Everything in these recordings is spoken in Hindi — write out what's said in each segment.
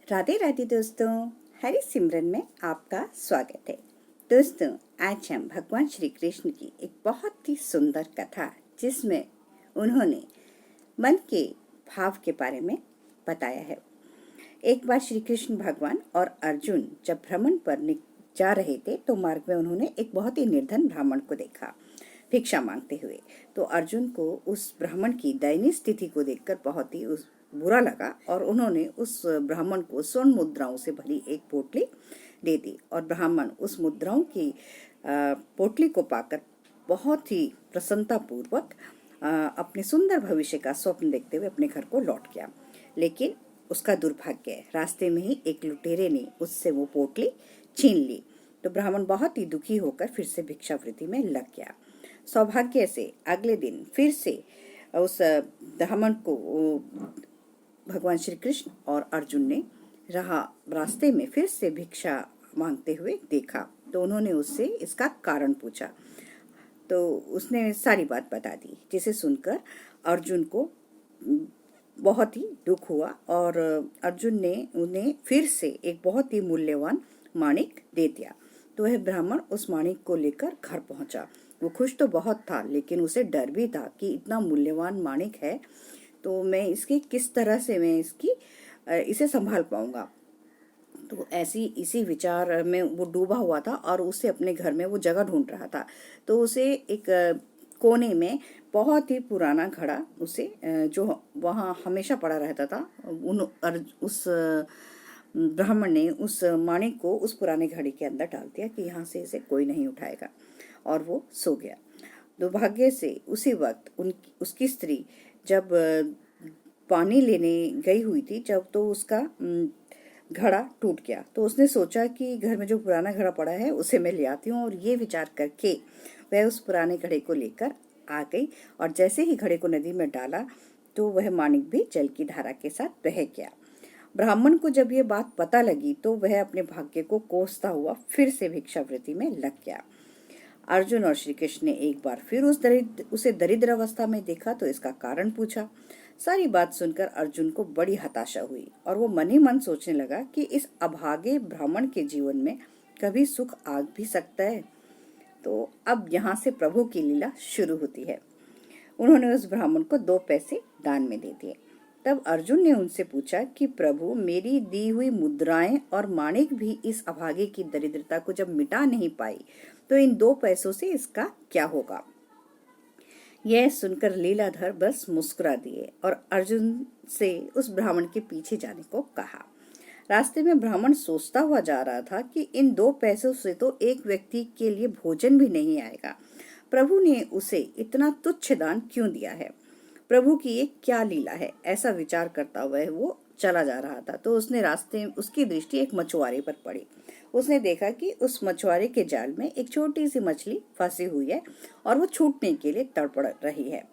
राधे राधे दोस्तों, हरि सिमरन में आपका स्वागत है। दोस्तों, आज हम भगवान श्री कृष्ण की एक बहुत ही सुंदर कथा जिसमें उन्होंने मन के भाव के बारे में बताया है। एक बार श्री कृष्ण भगवान और अर्जुन जब भ्रमण पर जा रहे थे तो मार्ग में उन्होंने एक बहुत ही निर्धन ब्राह्मण को देखा भिक्षा मांगते हुए। तो अर्जुन को उस ब्राह्मण की दयनीय स्थिति को देखकर बहुत ही बुरा लगा और उन्होंने उस ब्राह्मण को स्वर्ण मुद्राओं से भरी एक पोटली दे दी और ब्राह्मण उस मुद्राओं की पोटली को पाकर बहुत ही प्रसन्नता पूर्वक अपने सुंदर भविष्य का स्वप्न देखते हुए अपने घर को लौट गया। लेकिन उसका दुर्भाग्य है, रास्ते में ही एक लुटेरे ने उससे वो पोटली छीन ली। तो ब्राह्मण बहुत ही दुखी होकर फिर से भिक्षावृत्ति में लग गया। सौभाग्य से अगले दिन फिर से उस ब्राह्मण को भगवान श्री कृष्ण और अर्जुन ने रास्ते में फिर से भिक्षा मांगते हुए देखा। तो उन्होंने उससे इसका कारण पूछा तो उसने सारी बात बता दी, जिसे सुनकर अर्जुन को बहुत ही दुख हुआ और अर्जुन ने उन्हें फिर से एक बहुत ही मूल्यवान माणिक दे दिया। तो वह ब्राह्मण उस माणिक को लेकर घर पहुंचा। वो खुश तो बहुत था, लेकिन उसे डर भी था कि इतना मूल्यवान माणिक है तो मैं इसकी किस तरह से इसे संभाल पाऊंगा। तो इसी विचार में वो डूबा हुआ था और उसे अपने घर में वो जगह ढूंढ रहा था। तो उसे एक कोने में बहुत ही पुराना घड़ा उसे जो वहाँ हमेशा पड़ा रहता था, उस ब्राह्मण ने उस माणिक को उस पुराने घड़े के अंदर डाल दिया कि यहाँ से इसे कोई नहीं उठाएगा, और वो सो गया। दुर्भाग्य से उसी वक्त उसकी स्त्री जब पानी लेने गई हुई थी, जब तो उसका घड़ा टूट गया। तो उसने सोचा कि घर में जो पुराना घड़ा पड़ा है उसे मैं ले आती हूँ, और ये विचार करके वह उस पुराने घड़े को लेकर आ गई और जैसे ही घड़े को नदी में डाला तो वह माणिक भी जल की धारा के साथ बह गया। ब्राह्मण को जब ये बात पता लगी तो वह अपने भाग्य को कोसता हुआ फिर से भिक्षावृत्ति में लग गया। अर्जुन और श्री कृष्ण ने एक बार फिर उसे दरिद्र अवस्था में देखा तो इसका कारण पूछा। सारी बात सुनकर अर्जुन को बड़ी हताशा हुई और वो मन ही मन सोचने लगा कि इस अभागे ब्राह्मण के जीवन में कभी सुख आ भी सकता है। तो अब यहाँ से प्रभु की लीला शुरू होती है। उन्होंने उस ब्राह्मण को 2 पैसे दान में दे दिए। तब अर्जुन ने उनसे पूछा कि प्रभु, मेरी दी हुई मुद्राएं और माणिक भी इस अभागे की दरिद्रता को जब मिटा नहीं पाई तो इन 2 पैसों से इसका क्या होगा। यह सुनकर लीलाधर बस मुस्कुरा दिए और अर्जुन से उस ब्राह्मण के पीछे जाने को कहा। रास्ते में ब्राह्मण सोचता हुआ जा रहा था कि इन 2 पैसों से तो एक व्यक्ति के लिए भोजन भी नहीं आएगा। प्रभु ने उसे इतना तुच्छ दान क्यों दिया है, प्रभु की ये क्या लीला है, ऐसा विचार करता हुआ वो चला जा रहा था। तो उसकी दृष्टि एक मछुआरे पर पड़ी। उसने देखा कि उस मछुआरे के जाल में एक छोटी सी मछली फंसी हुई है और वो छूटने के लिए तड़पड़ रही है।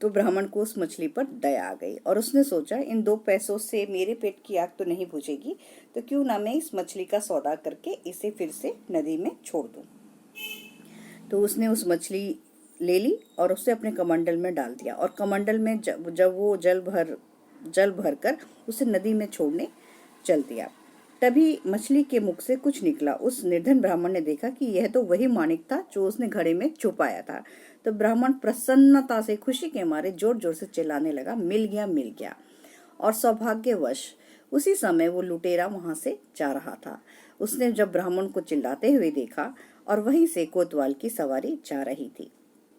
तो ब्राह्मण को उस मछली पर दया आ गई और उसने सोचा, इन 2 पैसों से मेरे पेट की आग तो नहीं बुझेगी, तो क्यों ना मैं इस मछली का सौदा करके इसे फिर से नदी में छोड़ दूं। तो उसने उस मछली ले ली और उसे अपने कमंडल में डाल दिया और कमंडल में जब वो जल भर कर उसे नदी में छोड़ने चल दिया। तभी मछली के मुख से कुछ निकला। उस निर्धन ब्राह्मण ने देखा कि यह तो वही माणिक था जो उसने घड़े में छुपाया था। तो ब्राह्मण प्रसन्नता से खुशी के मारे जोर जोर से चिल्लाने लगा, मिल गया मिल गया। और सौभाग्यवश उसी समय वो लुटेरा वहां से जा रहा था। उसने जब ब्राह्मण को चिल्लाते हुए देखा और वहीं से कोतवाल की सवारी जा रही थी,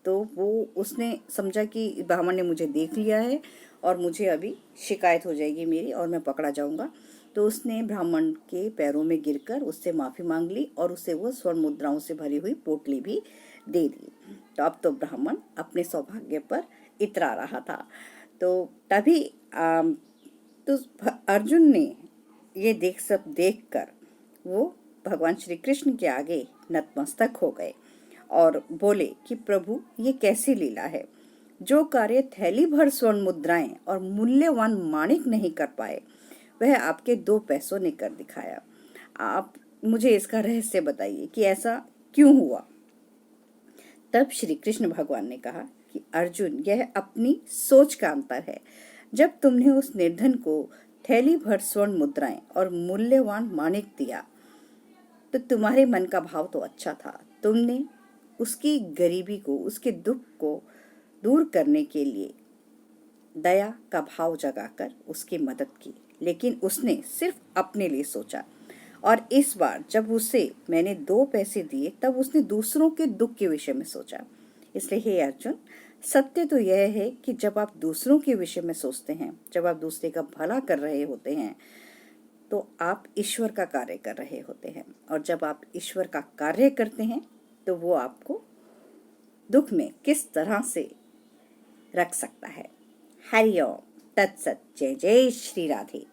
तो उसने समझा कि ब्राह्मण ने मुझे देख लिया है और मुझे अभी शिकायत हो जाएगी मेरी और मैं पकड़ा जाऊंगा। तो उसने ब्राह्मण के पैरों में गिरकर उससे माफी मांग ली और उसे वो स्वर्ण मुद्राओं से भरी हुई पोटली भी दे दी। तो अब तो ब्राह्मण अपने सौभाग्य पर इतरा रहा था। तो तभी तो अर्जुन ने ये देख कर वो भगवान श्री कृष्ण के आगे नतमस्तक हो गए और बोले कि प्रभु, ये कैसी लीला है, जो कार्य थैली भर स्वर्ण मुद्राएं और मूल्यवान माणिक नहीं कर पाए वह आपके 2 पैसों ने कर दिखाया। आप मुझे इसका रहस्य बताइए कि ऐसा क्यों हुआ। तब श्री कृष्ण भगवान ने कहा कि अर्जुन, यह अपनी सोच का अंतर है। जब तुमने उस निर्धन को थैली भर स्वर्ण मुद्राएं और मूल्यवान माणिक दिया तो तुम्हारे मन का भाव तो अच्छा था। तुमने उसकी गरीबी को, उसके दुख को दूर करने के लिए दया का भाव जगाकर उसकी मदद की, लेकिन उसने सिर्फ अपने लिए सोचा। और इस बार जब उसे मैंने 2 पैसे दिए तब उसने दूसरों के दुख के विषय में सोचा। इसलिए हे अर्जुन, सत्य तो यह है कि जब आप दूसरों के विषय में सोचते हैं, जब आप दूसरे का भला कर रहे होते हैं, तो आप ईश्वर का कार्य कर रहे होते हैं। और जब आप ईश्वर का कार्य करते हैं तो वो आपको दुख में किस तरह से रख सकता है। हरि ओम तत्सत। जय जय श्री राधे।